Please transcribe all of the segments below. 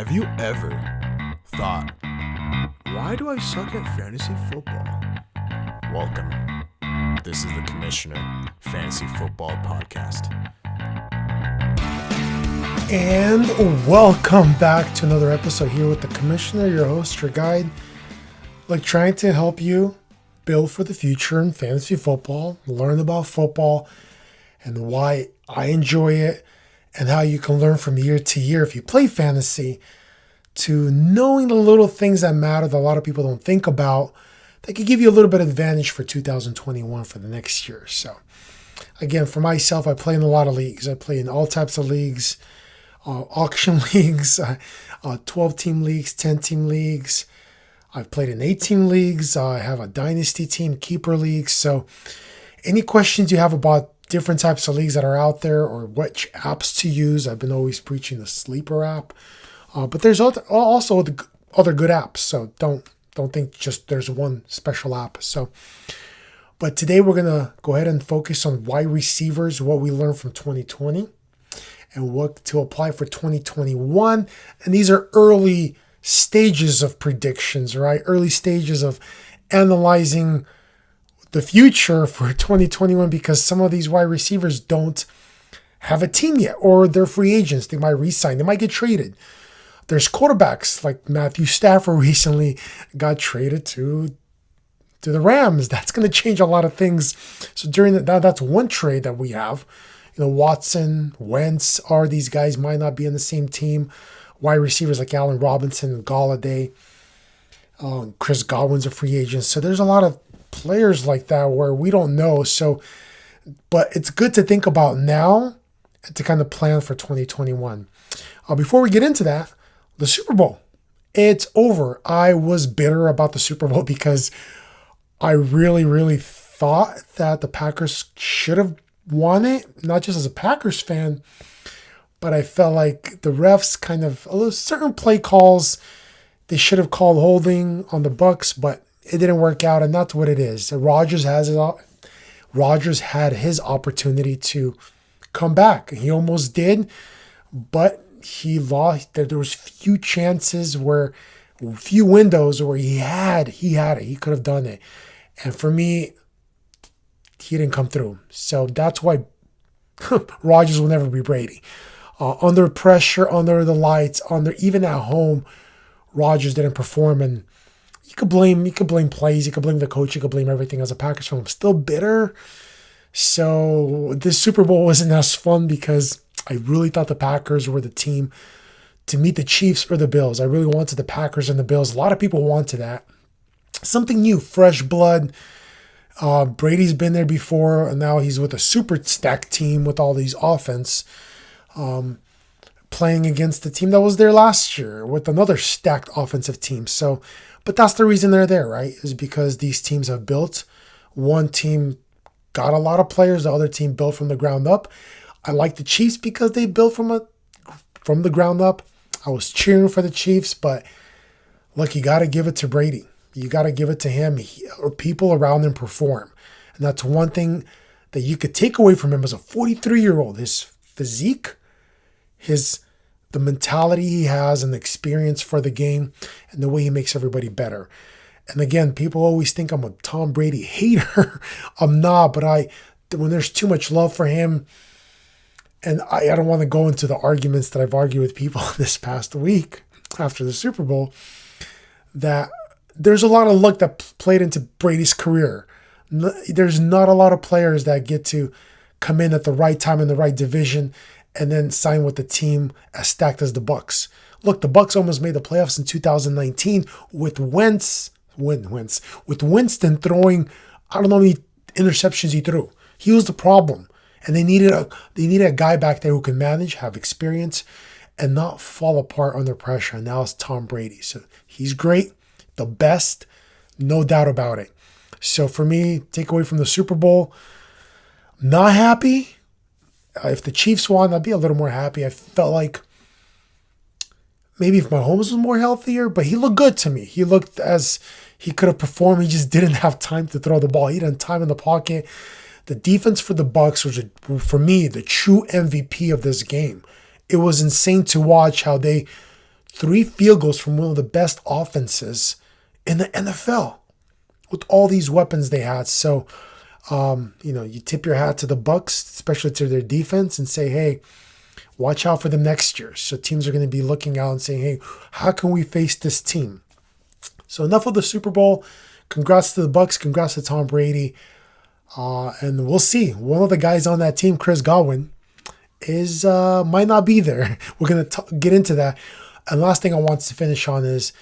Have you ever thought, why do I suck at fantasy football? Welcome. This is the Commissioner Fantasy Football Podcast. And welcome back to another episode here with the Commissioner, your host, your guide, trying to help you build for the future in fantasy football, learn about football and why I enjoy it, and how you can learn from year to year if you play fantasy, to knowing the little things that matter that a lot of people don't think about that could give you a little bit of advantage for 2021 for the next year. So again, for myself, I play in a lot of leagues. I play in all types of leagues, auction leagues, 12-team leagues, 10-team leagues. I've played in 8-team leagues. I have a dynasty team, keeper leagues. So any questions you have about different types of leagues that are out there or which apps to use, I've been always preaching the Sleeper app. But there's also the other good apps. So don't think just there's one special app. But today we're going to go ahead and focus on wide receivers, what we learned from 2020 and what to apply for 2021. And these are early stages of predictions, right? Early stages of analyzing the future for 2021, because some of these wide receivers don't have a team yet, or they're free agents. They might resign. They might get traded. There's quarterbacks like Matthew Stafford recently got traded to the Rams. That's going to change a lot of things. So that's one trade that we have. Watson, Wentz, or these guys might not be in the same team. Wide receivers like Allen Robinson, Golladay, Chris Godwin's a free agent. So there's a lot of players like that where we don't know. But it's good to think about now and to kind of plan for 2021. Before we get into that, the Super Bowl, it's over. I was bitter about the Super Bowl because I really, really thought that the Packers should have won it, not just as a Packers fan, but I felt like the refs kind of, certain play calls, they should have called holding on the Bucks, but it didn't work out, and that's what it is. Rodgers had his opportunity to come back. He almost did, but he lost. There was few windows where he had it. He could have done it. And for me, he didn't come through. So that's why Rodgers will never be Brady. Under pressure, under the lights, even at home, Rodgers didn't perform. And you could blame plays, you could blame the coach, you could blame everything. As a Packers fan, I'm still bitter. So this Super Bowl wasn't as fun because I really thought the Packers were the team to meet the Chiefs or the Bills. I really wanted the Packers and the Bills. A lot of people wanted that. Something new, fresh blood. Brady's been there before, and now he's with a super stacked team with all these offense. Playing against the team that was there last year with another stacked offensive team. But that's the reason they're there, right? Is because these teams have built. One team got a lot of players, the other team built from the ground up. I like the Chiefs because they built from the ground up. I was cheering for the Chiefs, but look, you got to give it to Brady. You got to give it to him. Or people around him perform. And that's one thing that you could take away from him as a 43-year-old. His physique, the mentality he has and the experience for the game and the way he makes everybody better. And again, people always think I'm a Tom Brady hater. I'm not, but when there's too much love for him, and I don't want to go into the arguments that I've argued with people this past week after the Super Bowl, that there's a lot of luck that played into Brady's career. There's not a lot of players that get to come in at the right time in the right division and then sign with the team as stacked as the Bucks. Look, the Bucks almost made the playoffs in 2019 with Winston throwing, I don't know how many interceptions he threw. He was the problem. And they needed a guy back there who can manage, have experience, and not fall apart under pressure. And now it's Tom Brady. So he's great, the best, no doubt about it. So for me, take away from the Super Bowl, not happy. If the Chiefs won, I'd be a little more happy. I felt like maybe if Mahomes was more healthier, but he looked good to me. He looked as he could have performed. He just didn't have time to throw the ball. He didn't have time in the pocket. The defense for the Bucks was, for me, the true MVP of this game. It was insane to watch how they 3 field goals from one of the best offenses in the NFL with all these weapons they had. So, you tip your hat to the Bucs, especially to their defense, and say, hey, watch out for them next year. So teams are going to be looking out and saying, hey, how can we face this team? So enough of the Super Bowl. Congrats to the Bucs. Congrats to Tom Brady. And we'll see. One of the guys on that team, Chris Godwin, might not be there. We're going to get into that. And last thing I want to finish on is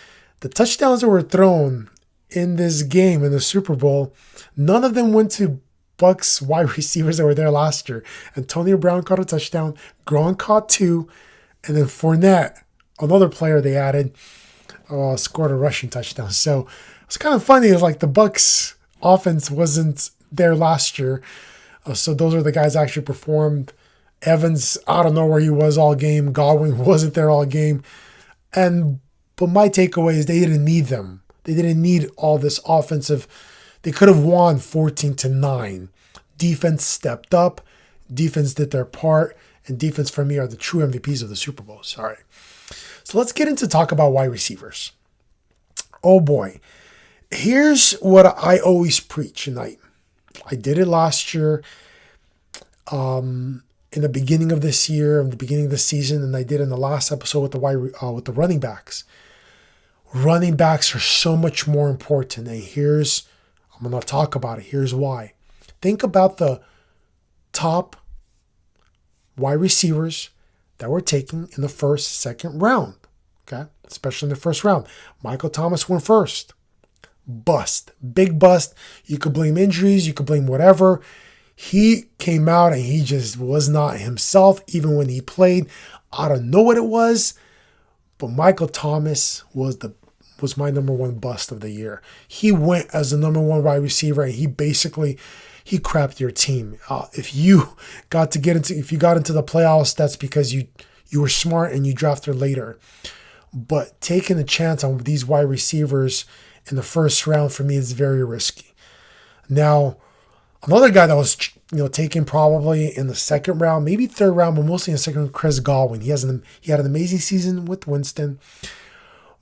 the touchdowns that were thrown in this game, in the Super Bowl, none of them went to Bucs wide receivers that were there last year. Antonio Brown caught a touchdown, Gronk caught 2, and then Fournette, another player they added, scored a rushing touchdown. So it's kind of funny. It's like the Bucs offense wasn't there last year. So those are the guys that actually performed. Evans, I don't know where he was all game. Godwin wasn't there all game. But my takeaway is they didn't need them. They didn't need all this offensive. They could have won 14-9. Defense stepped up. Defense did their part. And defense, for me, are the true MVPs of the Super Bowl. Sorry. So let's get into talk about wide receivers. Oh boy. Here's what I always preach, and I did it last year, in the beginning of this year, in the beginning of the season, and I did in the last episode with the running backs. Running backs are so much more important, and I'm going to talk about it. Here's why. Think about the top wide receivers that were taken in the first, second round, okay? Especially in the first round. Michael Thomas went first. Bust. Big bust. You could blame injuries. You could blame whatever. He came out and he just was not himself, even when he played. I don't know what it was, but Michael Thomas was my number 1 bust of the year. He went as the number 1 wide receiver, and he crapped your team. If you got into the playoffs, that's because you were smart and you drafted later. But taking a chance on these wide receivers in the first round for me is very risky. Now, another guy that was taken probably in the second round, maybe third round, but mostly in the second, Chris Godwin. He had an amazing season with Winston.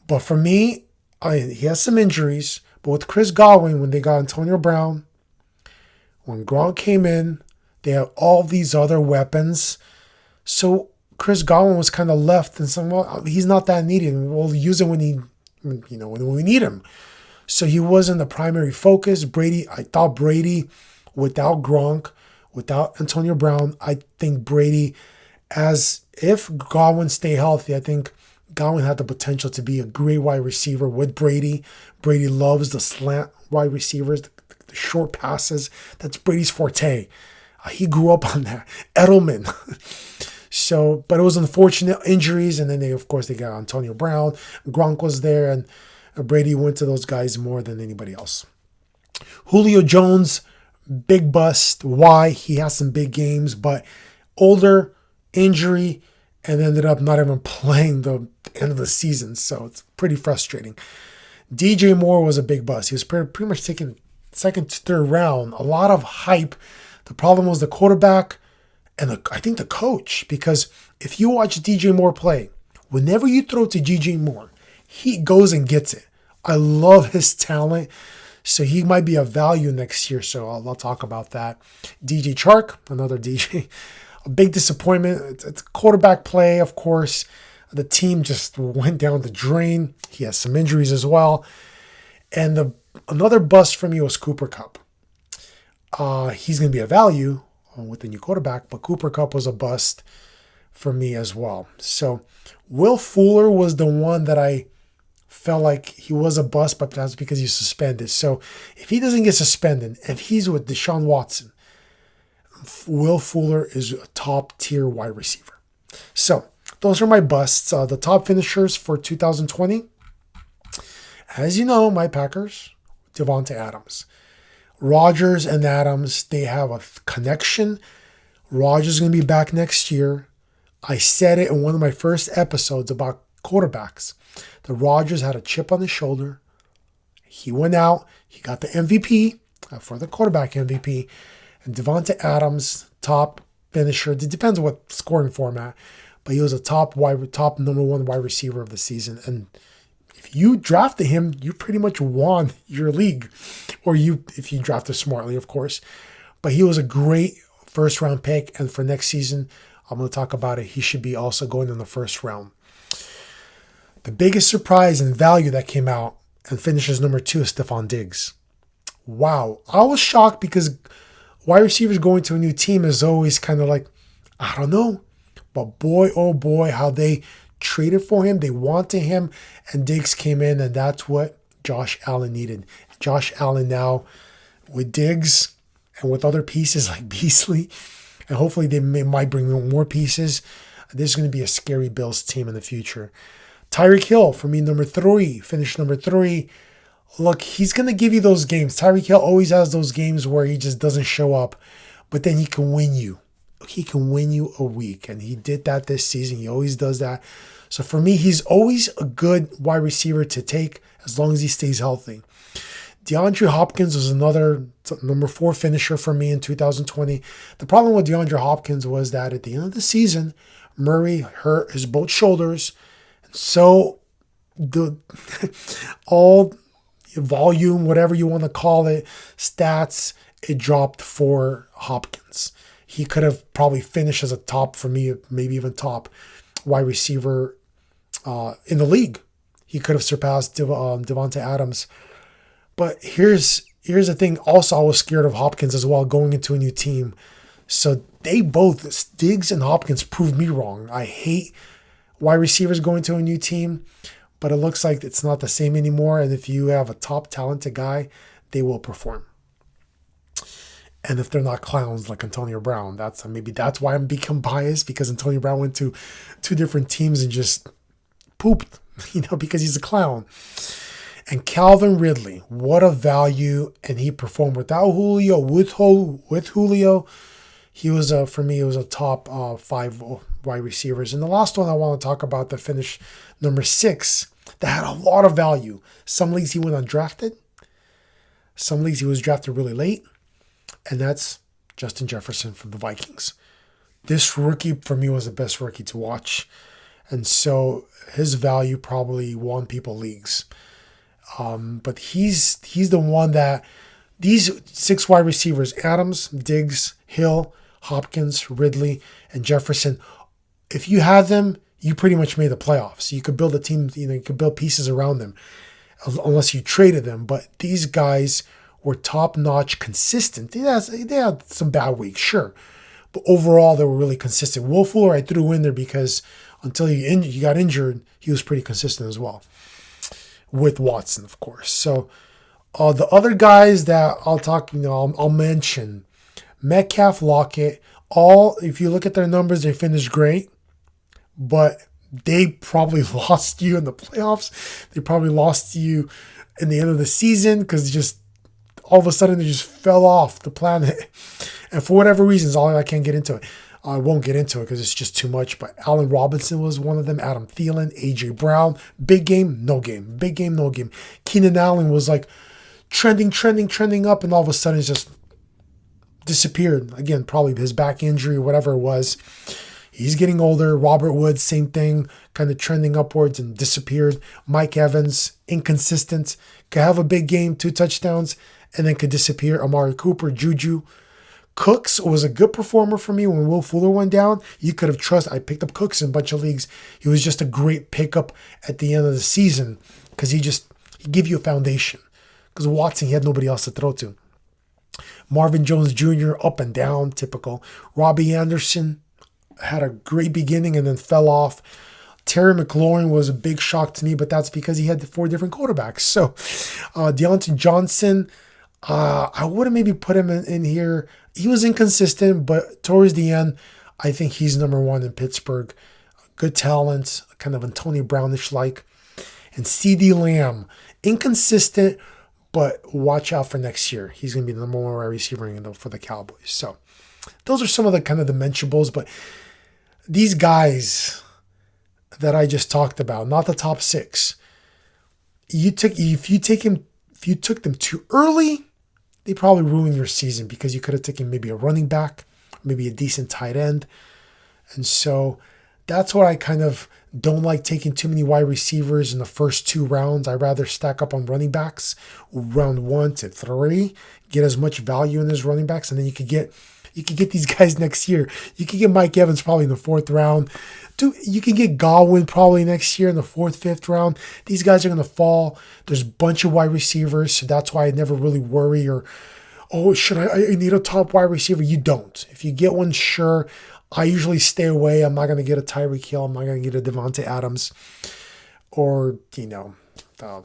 But for me, he has some injuries. But with Chris Godwin, when they got Antonio Brown, when Gronk came in, they had all these other weapons. So Chris Godwin was kind of left and said, well, he's not that needed. We'll use him when we need him. So he wasn't the primary focus. I thought Brady, without Gronk, without Antonio Brown, I think Brady, if Godwin stay healthy, I think Godwin had the potential to be a great wide receiver with Brady. Brady loves the slant wide receivers, the short passes. That's Brady's forte. He grew up on that. Edelman. But it was unfortunate injuries, and then they got Antonio Brown. Gronk was there, and Brady went to those guys more than anybody else. Julio Jones, big bust. Why? He has some big games, but older, injury, and ended up not even playing the end of the season. So it's pretty frustrating. DJ Moore was a big bust. He was pretty much taken second to third round. A lot of hype. The problem was the quarterback and I think the coach, because if you watch DJ Moore play, whenever you throw to DJ Moore, he goes and gets it. I love his talent. So he might be a value next year. So I'll talk about that. DJ Chark, another DJ. A big disappointment. It's quarterback play, of course. The team just went down the drain. He has some injuries as well. And another bust for me was Cooper Kupp. He's going to be a value with the new quarterback, but Cooper Kupp was a bust for me as well. So Will Fuller was the one that I felt like he was a bust, but that's because he's suspended. So if he doesn't get suspended, if he's with Deshaun Watson, Will Fuller is a top-tier wide receiver. So those are my busts. The top finishers for 2020. As you know, my Packers, Davante Adams. Rodgers and Adams, they have a connection. Rodgers is going to be back next year. I said it in one of my first episodes about quarterbacks. The Rodgers had a chip on his shoulder. He went out. He got the MVP for the quarterback MVP. And Davante Adams, top finisher. It depends on what scoring format. but he was a top number one wide receiver of the season. And if you drafted him, you pretty much won your league, if you drafted smartly, of course. But he was a great first round pick, and for next season, I'm going to talk about it. He should be also going in the first round. The biggest surprise and value that came out and finishes number 2 is Stefon Diggs. Wow. I was shocked because wide receivers going to a new team is always kind of like, I don't know. But boy, oh boy, how they traded for him. They wanted him, and Diggs came in, and that's what Josh Allen needed. Josh Allen now with Diggs and with other pieces like Beasley, and hopefully they might bring in more pieces. This is going to be a scary Bills team in the future. Tyreek Hill, for me, number 3, finished number 3. Look, he's going to give you those games. Tyreek Hill always has those games where he just doesn't show up, but then he can win you. He can win you a week, and he did that this season. He always does that. So for me, he's always a good wide receiver to take as long as he stays healthy. DeAndre Hopkins was another number 4 finisher for me in 2020. The problem with DeAndre Hopkins was that at the end of the season, Murray hurt his both shoulders. So all volume, whatever you want to call it, stats, it dropped for Hopkins. He could have probably finished as a top, for me, maybe even top wide receiver in the league. He could have surpassed Devontae Adams. But here's the thing. Also, I was scared of Hopkins as well going into a new team. So they both, Diggs and Hopkins, proved me wrong. I hate wide receivers going to a new team, but it looks like it's not the same anymore. And if you have a top talented guy, they will perform. And if they're not clowns like Antonio Brown, that's why I'm become biased, because Antonio Brown went to 2 different teams and just pooped, because he's a clown. And Calvin Ridley, what a value, and he performed without Julio, with Julio. He was for me, it was a top 5 wide receivers. And the last one I want to talk about that finished number 6, that had a lot of value. Some leagues he went undrafted. Some leagues he was drafted really late. And that's Justin Jefferson from the Vikings. This rookie, for me, was the best rookie to watch. And so his value probably won people leagues. But he's the one that these 6 wide receivers, Adams, Diggs, Hill, Hopkins, Ridley, and Jefferson, if you had them, you pretty much made the playoffs. You could build a team, you could build pieces around them unless you traded them. But these guys were top-notch, consistent. They had some bad weeks, sure. But overall, they were really consistent. Will Fuller, I threw in there because until he got injured, he was pretty consistent as well. With Watson, of course. So the other guys that I'll mention, Metcalf, Lockett, if you look at their numbers, they finished great. But they probably lost you in the playoffs. They probably lost you in the end of the season because just all of a sudden they just fell off the planet. And for whatever reasons, I can't get into it. I won't get into it because it's just too much. But Allen Robinson was one of them. Adam Thielen, A.J. Brown. Big game, no game. Big game, no game. Keenan Allen was like trending up, and all of a sudden it's just disappeared. Again, probably his back injury or whatever it was. He's getting older. Robert Woods, same thing, kind of trending upwards and disappeared. Mike Evans, inconsistent. Could have a big game, 2 touchdowns, and then could disappear. Amari Cooper, Juju. Cooks was a good performer for me when Will Fuller went down. You could have trusted. I picked up Cooks in a bunch of leagues. He was just a great pickup at the end of the season because he gave you a foundation. Because Watson, he had nobody else to throw to. Marvin Jones Jr., up and down, typical. Robbie Anderson had a great beginning and then fell off. Terry McLaurin was a big shock to me, but that's because he had 4 different quarterbacks. So Deontay Johnson, I would have maybe put him in here. He was inconsistent, but towards the end, I think he's number 1 in Pittsburgh. Good talent, kind of Antonio Brownish like. And CeeDee Lamb, inconsistent, but watch out for next year. He's going to be the number 1 wide receiver for the Cowboys. So those are some of the kind of the mentionables, but these guys that I just talked about, not the top 6, if you took them too early, they probably ruined your season because you could have taken maybe a running back, maybe a decent tight end. And so That's what I kind of don't like, taking too many wide receivers in the first 2 rounds. I'd rather stack up on running backs round 1 to 3, get as much value in those running backs, and then you could get these guys next year. You could get Mike Evans probably in the 4th round. Dude, you can get Godwin probably next year in the 4th, 5th round. These guys are going to fall. There's a bunch of wide receivers, so that's why I never really worry or, oh, should I need a top wide receiver? You don't. If you get one, sure. I usually stay away. I'm not going to get a Tyreek Hill. I'm not going to get a Devontae Adams or,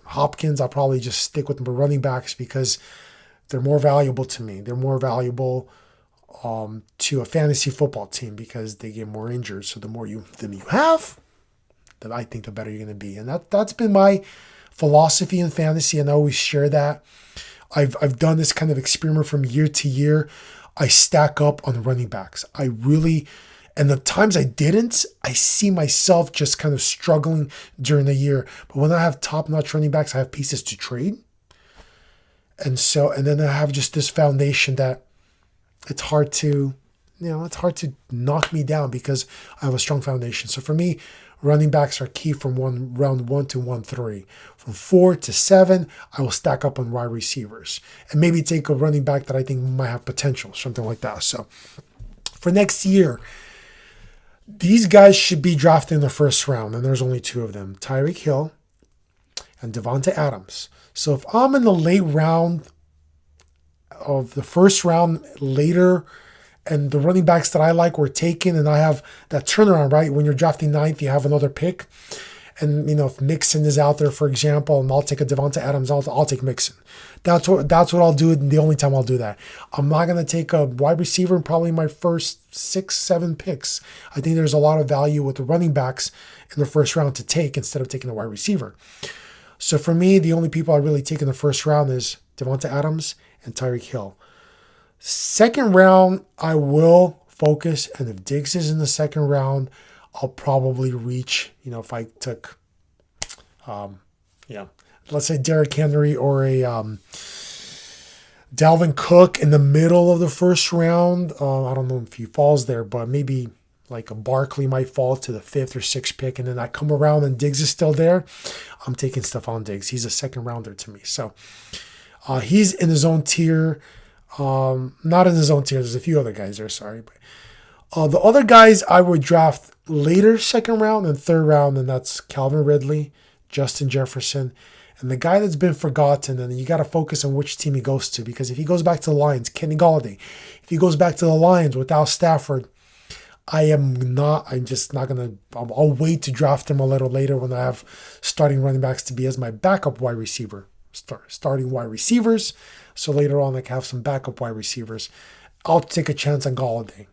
Hopkins. I'll probably just stick with the running backs because they're more valuable to me. They're more valuable to a fantasy football team because they get more injured. So the more you have, then I think the better you're going to be. And that's been my philosophy in fantasy, and I always share that. I've done this kind of experiment from year to year. I stack up on the running backs. And the times I didn't, I see myself just kind of struggling during the year. But when I have top-notch running backs, I have pieces to trade. And then I have just this foundation that it's hard to knock me down because I have a strong foundation. So for me, running backs are key from round 1 to 3. From 4 to 7, I will stack up on wide receivers and maybe take a running back that I think might have potential, something like that. So for next year, these guys should be drafted in the 1st round, and there's only 2 of them, Tyreek Hill and Devontae Adams. So if I'm in the late round of the 1st round later, and the running backs that I like were taken, and I have that turnaround, right? When you're drafting 9th, you have another pick. And, if Mixon is out there, for example, and I'll take a Devontae Adams, I'll take Mixon. That's what I'll do, and the only time I'll do that. I'm not going to take a wide receiver in probably my first 6, 7 picks. I think there's a lot of value with the running backs in the 1st round to take instead of taking a wide receiver. So for me, the only people I really take in the 1st round is Devontae Adams and Tyreek Hill. 2nd round, I will focus, and if Diggs is in the 2nd round, I'll probably reach, if I took, let's say Derrick Henry or a Dalvin Cook in the middle of the 1st round. I don't know if he falls there, but maybe like a Barkley might fall to the 5th or 6th pick, and then I come around and Diggs is still there. I'm taking Stephon Diggs. He's a 2nd rounder to me. So he's in his own tier. Not in his own tier. There's a few other guys there, sorry. But the other guys I would draft later 2nd round and 3rd round, and that's Calvin Ridley, Justin Jefferson, and the guy that's been forgotten, and you got to focus on which team he goes to, because if he goes back to the Lions, Kenny Golladay. If he goes back to the Lions without Stafford, I'm just not going to, I'll wait to draft him a little later when I have starting running backs to be as my backup wide receiver. Starting wide receivers. So later on, I can have some backup wide receivers. I'll take a chance on Golladay.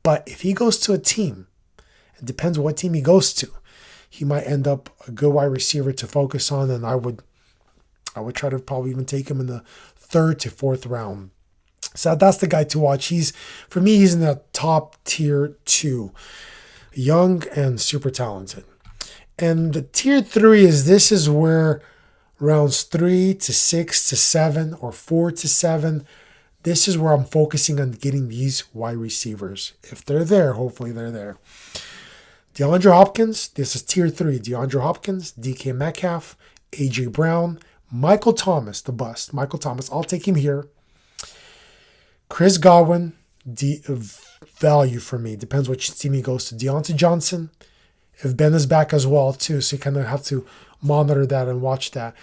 But if he goes to a team, it depends what team he goes to. He might end up a good wide receiver to focus on, and I would try to probably even take him in the 3rd to 4th round. So that's the guy to watch. For me, he's in the top tier 2. Young and super talented. And the tier 3 this is where rounds 3 to 6 to 7 or 4 to 7, this is where I'm focusing on getting these wide receivers. If they're there, hopefully they're there. DeAndre Hopkins, this is tier 3. DeAndre Hopkins, DK Metcalf, A.J. Brown, Michael Thomas, the bust. Michael Thomas, I'll take him here. Chris Godwin, value for me. Depends which team he goes to. Deontay Johnson, if Ben is back as well too, so you kind of have to monitor that and watch that.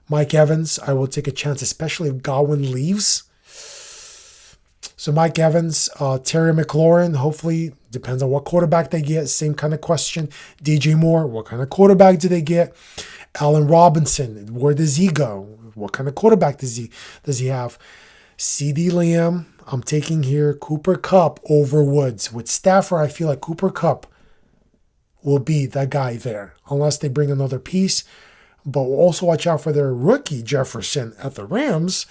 Mike Evans, I will take a chance, especially if Godwin leaves. So Mike Evans, Terry McLaurin, hopefully, depends on what quarterback they get. Same kind of question. DJ Moore, what kind of quarterback do they get? Allen Robinson, where does he go? What kind of quarterback does he have? CD Lamb, I'm taking here Cooper Kupp over Woods. With Stafford, I feel like Cooper Kupp will be that guy there, unless they bring another piece. But we'll also watch out for their rookie Jefferson at the Rams.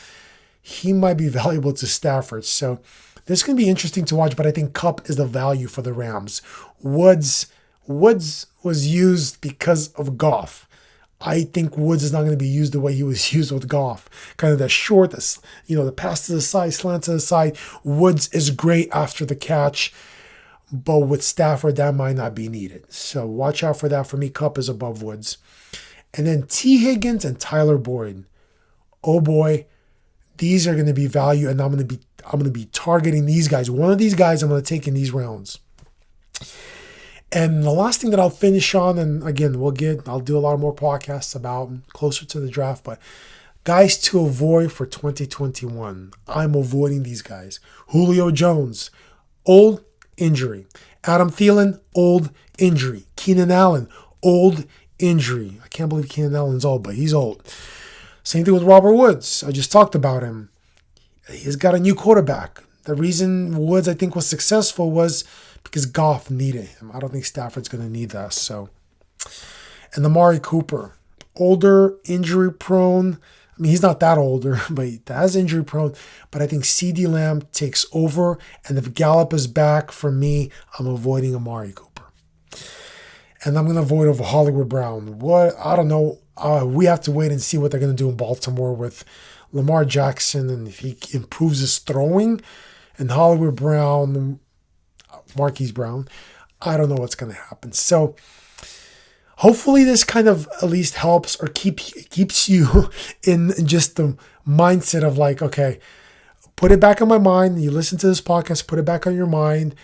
He might be valuable to Stafford. So this is going to be interesting to watch, but I think Kupp is the value for the Rams. Woods was used because of Goff. I think Woods is not going to be used the way he was used with Goff. Kind of that short, the pass to the side, slant to the side. Woods is great after the catch. but with Stafford, that might not be needed. So watch out for that. For me, Kupp is above Woods. And then T. Higgins and Tyler Boyd. Oh boy, these are going to be value, and I'm going to be targeting these guys. One of these guys I'm going to take in these rounds. And the last thing that I'll finish on, and again, I'll do a lot more podcasts about closer to the draft, but guys to avoid for 2021. I'm avoiding these guys. Julio Jones, old, injury. Adam Thielen, old, injury. Keenan Allen, old, injury. I can't believe Keenan Allen's old, but he's old. Same thing with Robert Woods. I just talked about him. He's got a new quarterback. The reason Woods, I think, was successful was because Goff needed him. I don't think Stafford's going to need that. So, and Amari Cooper, older, injury prone. I mean, he's not that older, but he has injury prone. But I think CeeDee Lamb takes over. And if Gallup is back, for me, I'm avoiding Amari Cooper. And I'm going to avoid over Hollywood Brown. What? I don't know. We have to wait and see what they're going to do in Baltimore with Lamar Jackson and if he improves his throwing. And Hollywood Brown, Marquise Brown, I don't know what's going to happen. So hopefully this kind of at least helps or keeps you in just the mindset of like, okay, put it back on my mind. You listen to this podcast, put it back on your mind,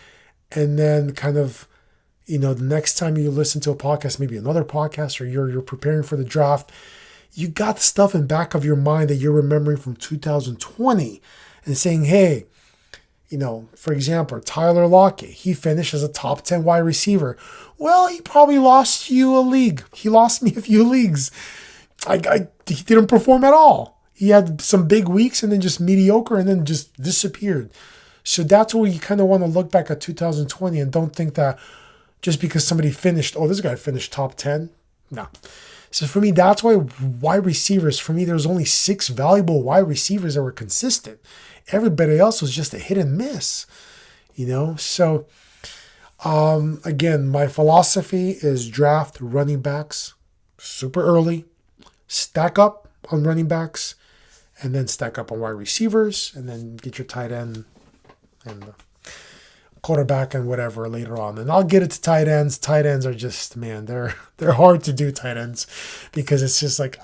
and then kind of, the next time you listen to a podcast, maybe another podcast, or you're preparing for the draft, you got stuff in back of your mind that you're remembering from 2020 and saying, hey, for example, Tyler Lockett, he finished as a top 10 wide receiver. Well, he probably lost you a league. He lost me a few leagues. He didn't perform at all. He had some big weeks and then just mediocre and then just disappeared. So that's where you kind of want to look back at 2020 and don't think that just because somebody finished, this guy finished top 10. No. So for me, that's why wide receivers, for me, there was only 6 valuable wide receivers that were consistent. Everybody else was just a hit and miss, So, again, my philosophy is draft running backs super early, stack up on running backs, and then stack up on wide receivers, and then get your tight end and quarterback and whatever later on. And I'll get it to tight ends. Tight ends are just, man, they're hard to do, tight ends, because it's just like,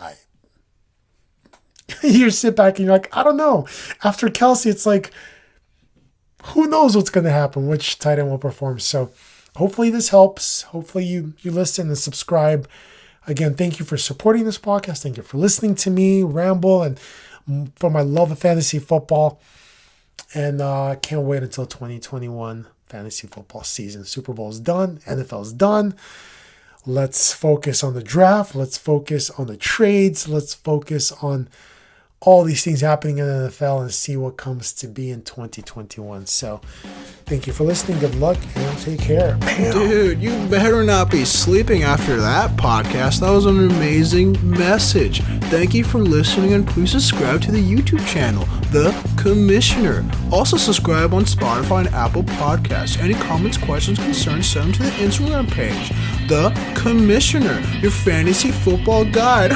you sit back and you're like, I don't know. After Kelsey, it's like, who knows what's going to happen, which tight end will perform. So hopefully this helps. Hopefully you listen and subscribe. Again, thank you for supporting this podcast. Thank you for listening to me ramble and for my love of fantasy football. And can't wait until 2021 fantasy football season. Super Bowl is done. NFL is done. Let's focus on the draft. Let's focus on the trades. Let's focus on all these things happening in the NFL and see what comes to be in 2021. So thank you for listening. Good luck and take care. Bam. Dude, you better not be sleeping after that podcast. That was an amazing message. Thank you for listening, and please subscribe to the YouTube channel, The Commissioner. Also subscribe on Spotify and Apple Podcasts. Any comments, questions, concerns, send them to the Instagram page, The Commissioner, your fantasy football guide.